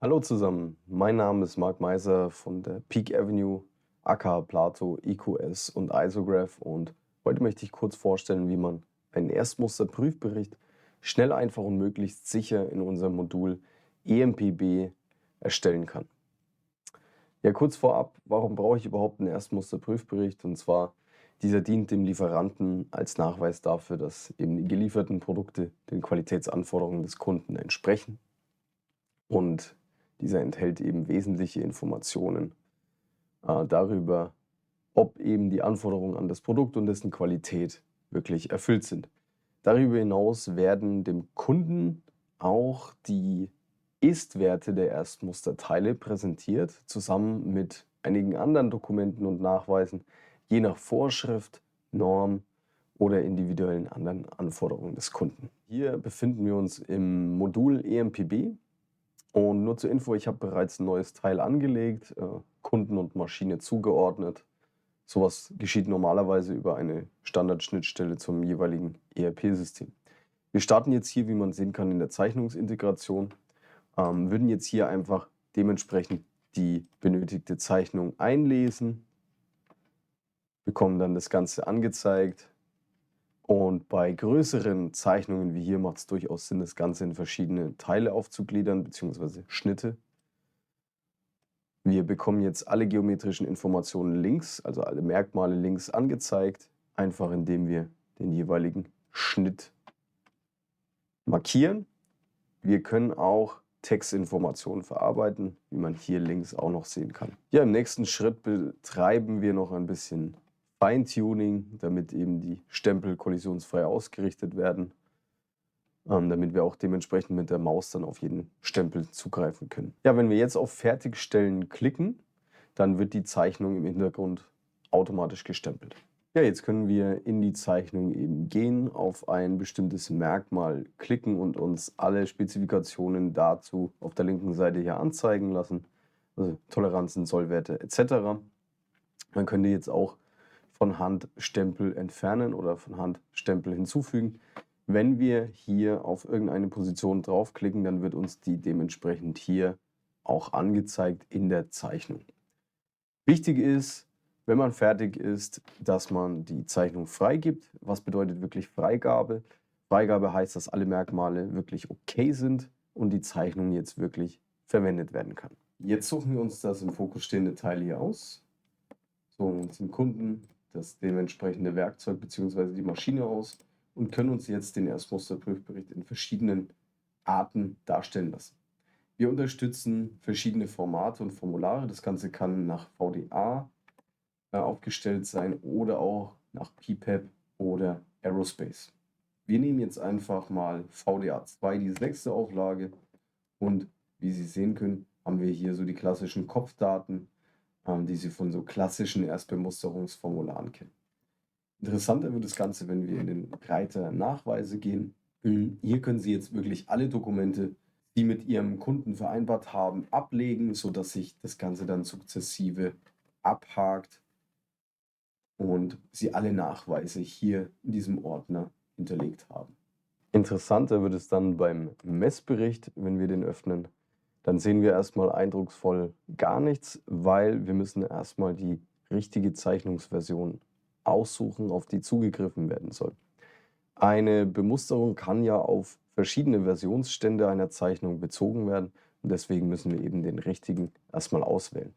Hallo zusammen, mein Name ist Marc Meiser von der Peak Avenue, aka Plato, EQS und Isograph und heute möchte ich kurz vorstellen, wie man einen Erstmusterprüfbericht schnell, einfach und möglichst sicher in unserem Modul EMPB erstellen kann. Ja, kurz vorab, warum brauche ich überhaupt einen Erstmusterprüfbericht? Und zwar, dieser dient dem Lieferanten als Nachweis dafür, dass eben die gelieferten Produkte den Qualitätsanforderungen des Kunden entsprechen. Und dieser enthält eben wesentliche Informationen darüber, ob eben die Anforderungen an das Produkt und dessen Qualität wirklich erfüllt sind. Darüber hinaus werden dem Kunden auch die Ist-Werte der Erstmusterteile präsentiert, zusammen mit einigen anderen Dokumenten und Nachweisen, je nach Vorschrift, Norm oder individuellen anderen Anforderungen des Kunden. Hier befinden wir uns im Modul EMPB. Und nur zur Info, ich habe bereits ein neues Teil angelegt, Kunden und Maschine zugeordnet. Sowas geschieht normalerweise über eine Standardschnittstelle zum jeweiligen ERP-System. Wir starten jetzt hier, wie man sehen kann, in der Zeichnungsintegration, würden jetzt hier einfach dementsprechend die benötigte Zeichnung einlesen, bekommen dann das Ganze angezeigt. Und bei größeren Zeichnungen wie hier macht es durchaus Sinn, das Ganze in verschiedene Teile aufzugliedern bzw. Schnitte. Wir bekommen jetzt alle geometrischen Informationen links, also alle Merkmale links angezeigt, einfach indem wir den jeweiligen Schnitt markieren. Wir können auch Textinformationen verarbeiten, wie man hier links auch noch sehen kann. Ja, im nächsten Schritt betreiben wir noch ein bisschen Feintuning, damit eben die Stempel kollisionsfrei ausgerichtet werden, damit wir auch dementsprechend mit der Maus dann auf jeden Stempel zugreifen können. Ja, wenn wir jetzt auf Fertigstellen klicken, dann wird die Zeichnung im Hintergrund automatisch gestempelt. Ja, jetzt können wir in die Zeichnung eben gehen, auf ein bestimmtes Merkmal klicken und uns alle Spezifikationen dazu auf der linken Seite hier anzeigen lassen, also Toleranzen, Sollwerte etc. Man könnte jetzt auch von Hand Stempel entfernen oder von Hand Stempel hinzufügen. Wenn wir hier auf irgendeine Position draufklicken, dann wird uns die dementsprechend hier auch angezeigt in der Zeichnung. Wichtig ist, wenn man fertig ist, dass man die Zeichnung freigibt. Was bedeutet wirklich Freigabe? Freigabe heißt, dass alle Merkmale wirklich okay sind und die Zeichnung jetzt wirklich verwendet werden kann. Jetzt suchen wir uns das im Fokus stehende Teil hier aus. Suchen uns den Kunden das dementsprechende Werkzeug bzw. die Maschine aus und können uns jetzt den Erstmusterprüfbericht in verschiedenen Arten darstellen lassen. Wir unterstützen verschiedene Formate und Formulare. Das Ganze kann nach VDA aufgestellt sein oder auch nach PPAP oder Aerospace. Wir nehmen jetzt einfach mal VDA 2, die 6. Auflage, und wie Sie sehen können, haben wir hier so die klassischen Kopfdaten, die Sie von so klassischen Erstbemusterungsformularen kennen. Interessanter wird das Ganze, wenn wir in den Reiter Nachweise gehen. Hier können Sie jetzt wirklich alle Dokumente, die mit Ihrem Kunden vereinbart haben, ablegen, sodass sich das Ganze dann sukzessive abhakt und Sie alle Nachweise hier in diesem Ordner hinterlegt haben. Interessanter wird es dann beim Messbericht, wenn wir den öffnen. Dann sehen wir erstmal eindrucksvoll gar nichts, weil wir müssen erstmal die richtige Zeichnungsversion aussuchen, auf die zugegriffen werden soll. Eine Bemusterung kann ja auf verschiedene Versionsstände einer Zeichnung bezogen werden und deswegen müssen wir eben den richtigen erstmal auswählen.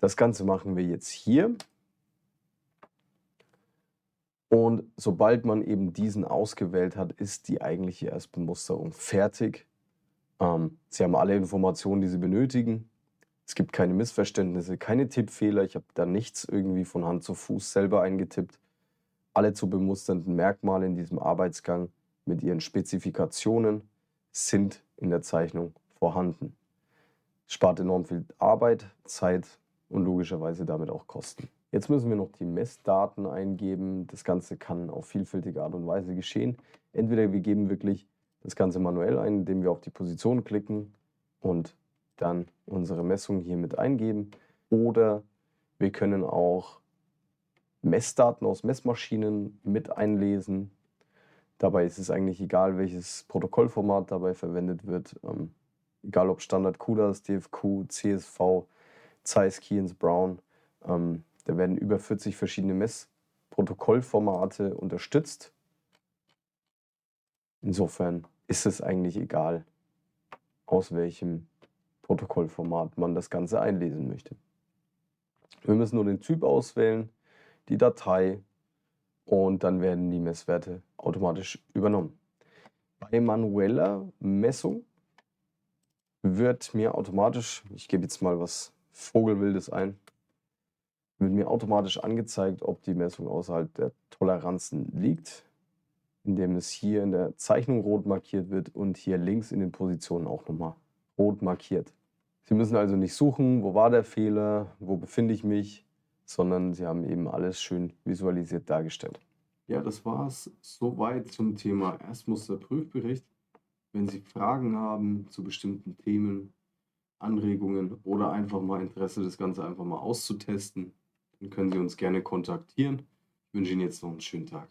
Das Ganze machen wir jetzt hier. Und sobald man eben diesen ausgewählt hat, ist die eigentliche Erstbemusterung fertig. Sie haben alle Informationen, die Sie benötigen. Es gibt keine Missverständnisse, keine Tippfehler. Ich habe da nichts irgendwie von Hand zu Fuß selber eingetippt. Alle zu bemusternden Merkmale in diesem Arbeitsgang mit ihren Spezifikationen sind in der Zeichnung vorhanden. Es spart enorm viel Arbeit, Zeit und logischerweise damit auch Kosten. Jetzt müssen wir noch die Messdaten eingeben. Das Ganze kann auf vielfältige Art und Weise geschehen. Entweder wir geben wirklich das Ganze manuell ein, indem wir auf die Position klicken und dann unsere Messung hier mit eingeben. Oder wir können auch Messdaten aus Messmaschinen mit einlesen. Dabei ist es eigentlich egal, welches Protokollformat dabei verwendet wird. egal ob Standard CUDA, DFQ, CSV, Zeiss, Keyence, Brown. Da werden über 40 verschiedene Messprotokollformate unterstützt. Insofern ist es eigentlich egal, aus welchem Protokollformat man das Ganze einlesen möchte. Wir müssen nur den Typ auswählen, die Datei und dann werden die Messwerte automatisch übernommen. Bei manueller Messung wird mir automatisch, ich gebe jetzt mal was Vogelwildes ein, wird mir automatisch angezeigt, ob die Messung außerhalb der Toleranzen liegt, indem es hier in der Zeichnung rot markiert wird und hier links in den Positionen auch nochmal rot markiert. Sie müssen also nicht suchen, wo war der Fehler, wo befinde ich mich, sondern Sie haben eben alles schön visualisiert dargestellt. Ja, das war es soweit zum Thema Erstmusterprüfbericht. Wenn Sie Fragen haben zu bestimmten Themen, Anregungen oder einfach mal Interesse, das Ganze einfach mal auszutesten, dann können Sie uns gerne kontaktieren. Ich wünsche Ihnen jetzt noch einen schönen Tag.